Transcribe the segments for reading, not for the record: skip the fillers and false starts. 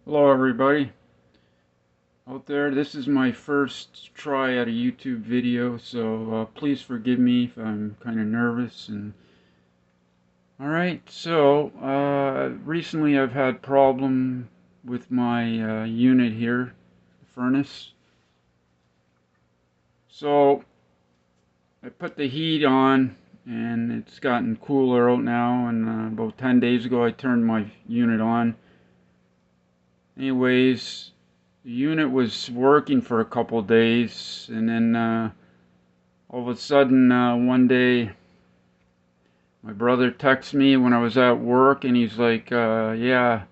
Hello everybody out there. This is my first try at a YouTube video, so please forgive me if I'm kind of nervous. And alright, so recently I've had problem with my unit here, the furnace. So I put the heat on and it's gotten cooler out now, and about 10 days ago I turned my unit on. Anyways, the unit was working for a couple days, and then all of a sudden one day my brother texted me when I was at work, and he's like, yeah,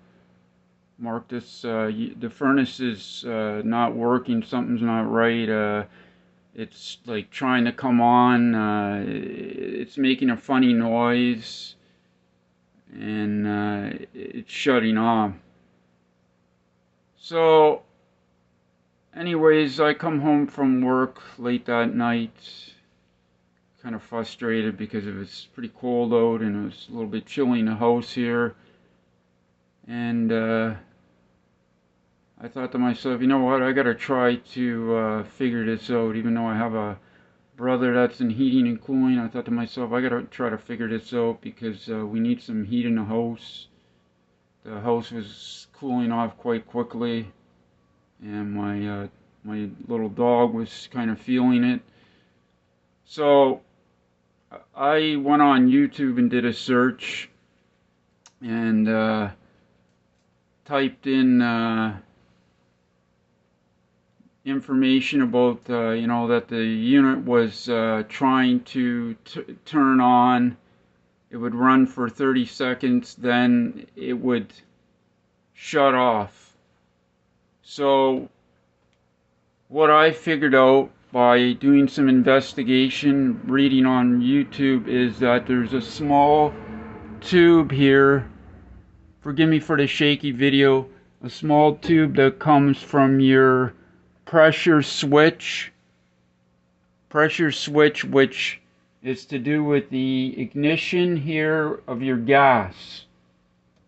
Mark, the furnace is not working, something's not right. It's like trying to come on, it's making a funny noise, and it's shutting off. So anyways, I come home from work late that night, kind of frustrated because it was pretty cold out and it was a little bit chilly in the house here. And I thought to myself, you know what, I gotta try to figure this out. Even though I have a brother that's in heating and cooling, I thought to myself, I gotta try to figure this out because we need some heat in the house. The house was cooling off quite quickly, and my little dog was kind of feeling it. So I went on YouTube and did a search, and typed in information about that the unit was trying to turn on. It would run for 30 seconds, then it would shut off. So what I figured out by doing some investigation, reading on YouTube, is that there's a small tube here. Forgive me for the shaky video. A small tube that comes from your pressure switch, which is to do with the ignition here of your gas,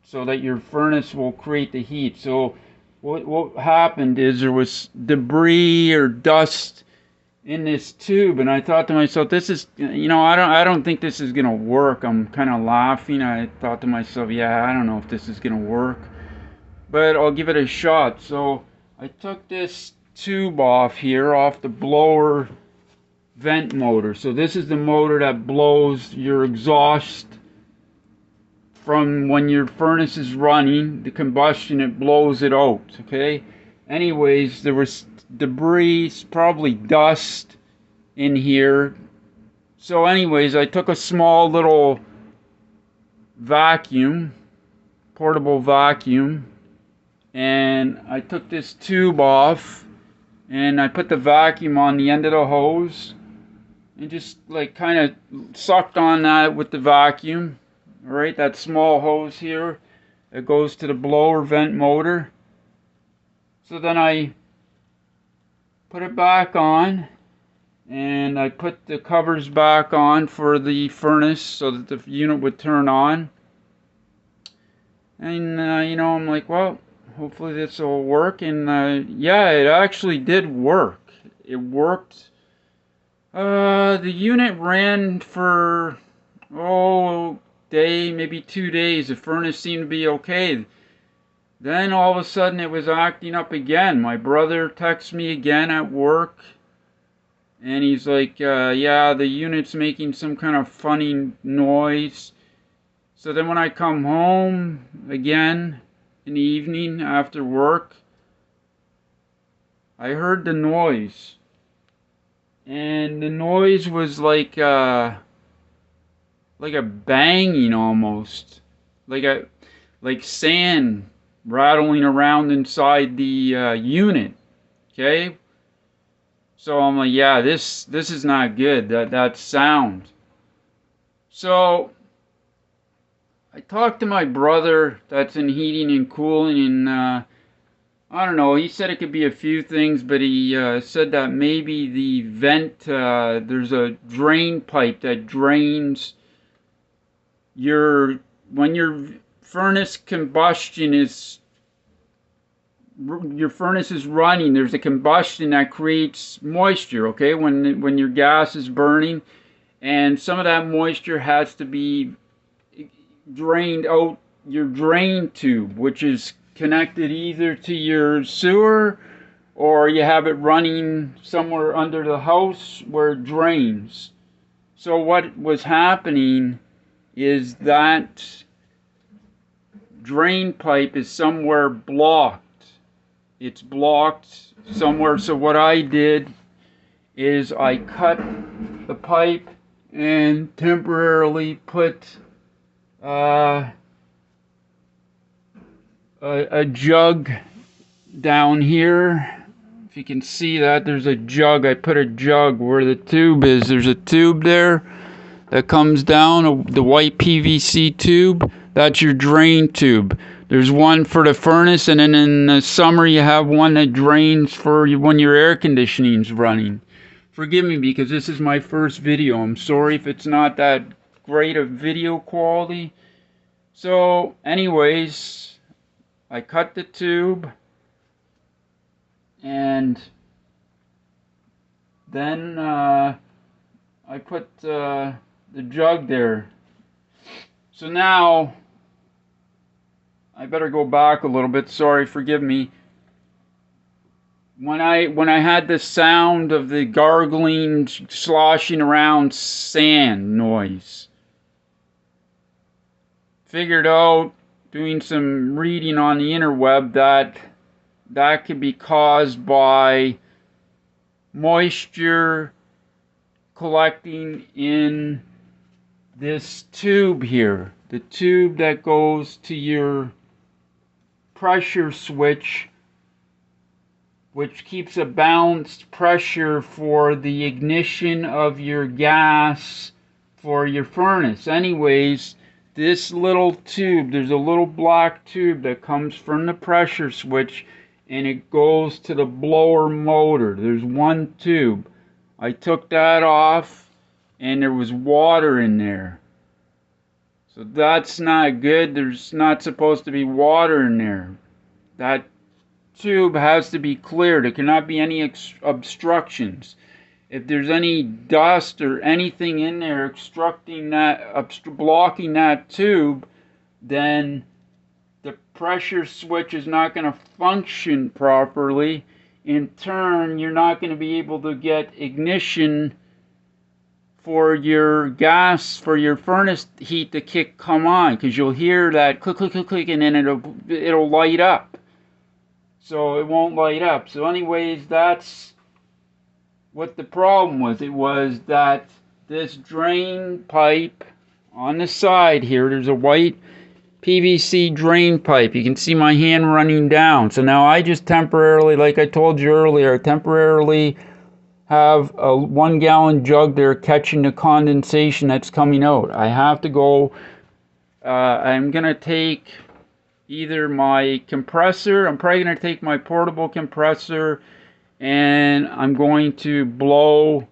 so that your furnace will create the heat. So what happened is there was debris or dust in this tube, and I thought to myself, this is, I don't think this is gonna work. I'm kind of laughing. I thought to myself, yeah, I don't know if this is gonna work, but I'll give it a shot. So I took this tube off here, off the blower vent motor. So this is the motor that blows your exhaust from when your furnace is running, the combustion, it blows it out, okay? Anyways, there was debris, probably dust in here. So anyways, I took a small little vacuum, portable vacuum, and I took this tube off, and I put the vacuum on the end of the hose and just like kind of sucked on that with the vacuum. All right, that small hose here, it goes to the blower vent motor. So then I put it back on, and I put the covers back on for the furnace so that the unit would turn on. And I'm like, well, hopefully this will work. And yeah, it actually did work. It worked. The unit ran for day, maybe 2 days. The furnace seemed to be okay. Then all of a sudden it was acting up again. My brother texts me again at work, and he's like, yeah, the unit's making some kind of funny noise. So then when I come home again in the evening after work, I heard the noise. And the noise was like a banging almost. Like sand rattling around inside the unit. Okay? So I'm like, yeah, this is not good. That sound. So I talked to my brother that's in heating and cooling, and I don't know, he said it could be a few things, but he said that maybe the vent, there's a drain pipe that drains when your furnace combustion is your furnace is running, there's a combustion that creates moisture, okay, when your gas is burning, and some of that moisture has to be drained out your drain tube, which is connected either to your sewer or you have it running somewhere under the house where it drains. So what was happening is that drain pipe is somewhere blocked. It's blocked somewhere. So what I did is I cut the pipe and temporarily put a jug down here. If you can see that, there's a jug. I put a jug where the tube is. There's a tube there that comes down, the white PVC tube. That's your drain tube. There's one for the furnace, and then in the summer you have one that drains for when your air conditioning's running. Forgive me because this is my first video. I'm sorry if it's not that great of video quality. So anyways, I cut the tube and then I put the jug there. So now I better go back a little bit. Sorry, forgive me. When I had the sound of the gargling, sloshing around sand noise, figured out doing some reading on the interweb that could be caused by moisture collecting in this tube here, the tube that goes to your pressure switch, which keeps a balanced pressure for the ignition of your gas for your furnace. Anyways, this little tube, there's a little black tube that comes from the pressure switch and it goes to the blower motor. There's one tube. I took that off and there was water in there. So that's not good. There's not supposed to be water in there. That tube has to be cleared. There cannot be any obstructions. If there's any dust or anything in there obstructing that, blocking that tube, then the pressure switch is not going to function properly. In turn, you're not going to be able to get ignition for your gas, for your furnace heat to come on, because you'll hear that click, click, click, click, and then it'll light up. So it won't light up. So anyways, that's what the problem was. It was that this drain pipe on the side here, there's a white PVC drain pipe. You can see my hand running down. So now I just temporarily, like I told you earlier, temporarily have a 1 gallon jug there catching the condensation that's coming out. I have to go, I'm going to take either my compressor, I'm probably going to take my portable compressor, and I'm going to blow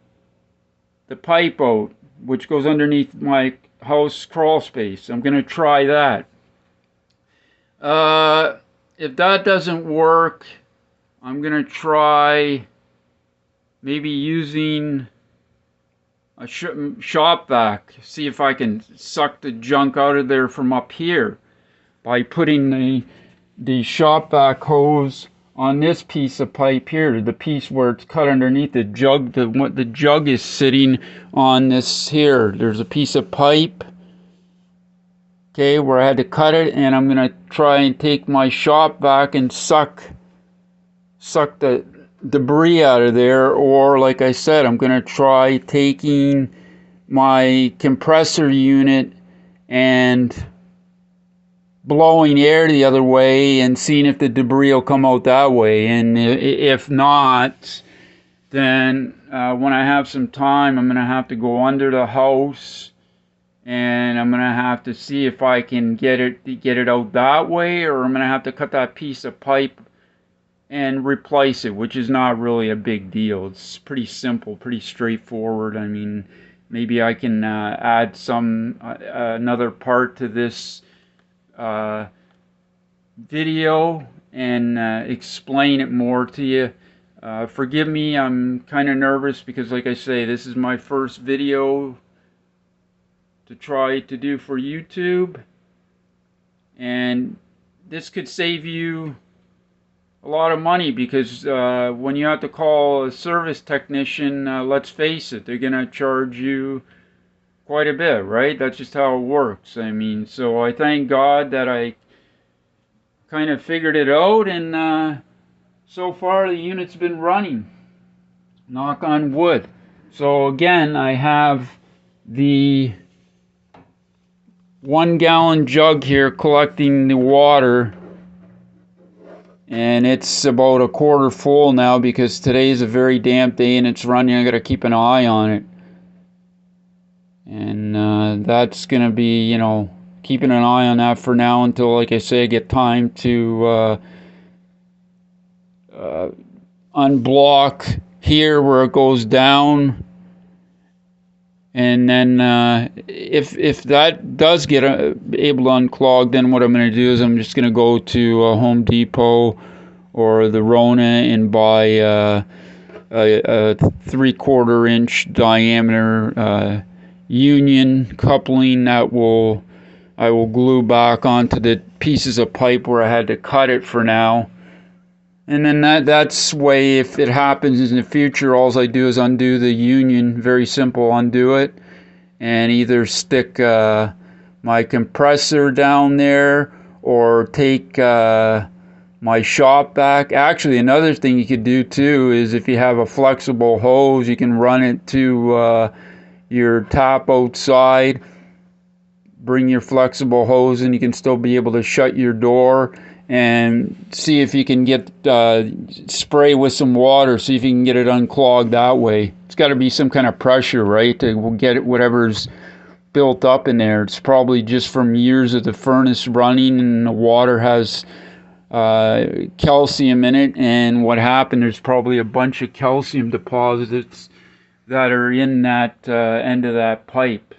the pipe out, which goes underneath my house crawl space. I'm going to try that. If that doesn't work, I'm going to try maybe using a shop vac, see if I can suck the junk out of there from up here by putting the shop vac hose on this piece of pipe here, the piece where it's cut underneath the jug. The jug is sitting on this here. There's a piece of pipe, okay, where I had to cut it, and I'm gonna try and take my shop vac and suck the debris out of there. Or like I said, I'm gonna try taking my compressor unit and blowing air the other way and seeing if the debris will come out that way. And if not, then when I have some time, I'm gonna have to go under the house and I'm gonna have to see if I can get it out that way, or I'm gonna have to cut that piece of pipe and replace it, which is not really a big deal. It's pretty simple, pretty straightforward. I mean, maybe I can add another part to this video and explain it more to you. Forgive me, I'm kind of nervous because, like I say, this is my first video to try to do for YouTube, and this could save you a lot of money because when you have to call a service technician, let's face it, they're gonna charge you quite a bit, right? That's just how it works. I mean, so I thank God that I kind of figured it out, and so far the unit's been running. Knock on wood. So again, I have the 1-gallon jug here collecting the water, and it's about a quarter full now because today is a very damp day and it's running. I gotta keep an eye on it, and that's gonna be, you know, keeping an eye on that for now until, like I say, I get time to unblock here where it goes down. And then if that does get able to unclog, then what I'm going to do is I'm just going to go to Home Depot or the Rona and buy a 3/4 inch diameter union coupling that I will glue back onto the pieces of pipe where I had to cut it for now. And then that's way, if it happens in the future, all I do is undo the union. Very simple, undo it, and either stick my compressor down there or take my shop vac. Actually, another thing you could do too is if you have a flexible hose, you can run it to your tap outside. Bring your flexible hose and you can still be able to shut your door and see if you can get spray with some water, see if you can get it unclogged that way. It's got to be some kind of pressure, right, to get it, whatever's built up in there. It's probably just from years of the furnace running and the water has calcium in it, and what happened, there's probably a bunch of calcium deposits that are in that end of that pipe.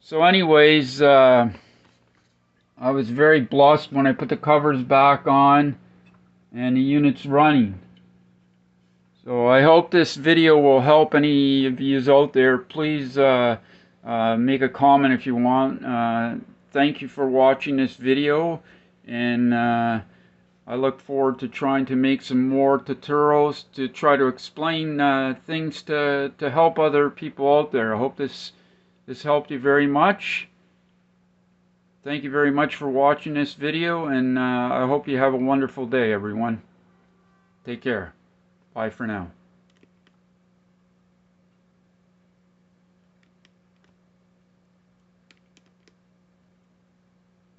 So anyways, I was very blessed when I put the covers back on and the unit's running. So I hope this video will help any of you out there. Please make a comment if you want. Thank you for watching this video, and I look forward to trying to make some more tutorials to try to explain things to help other people out there. I hope this helped you very much. Thank you very much for watching this video, and I hope you have a wonderful day, everyone. Take care. Bye for now.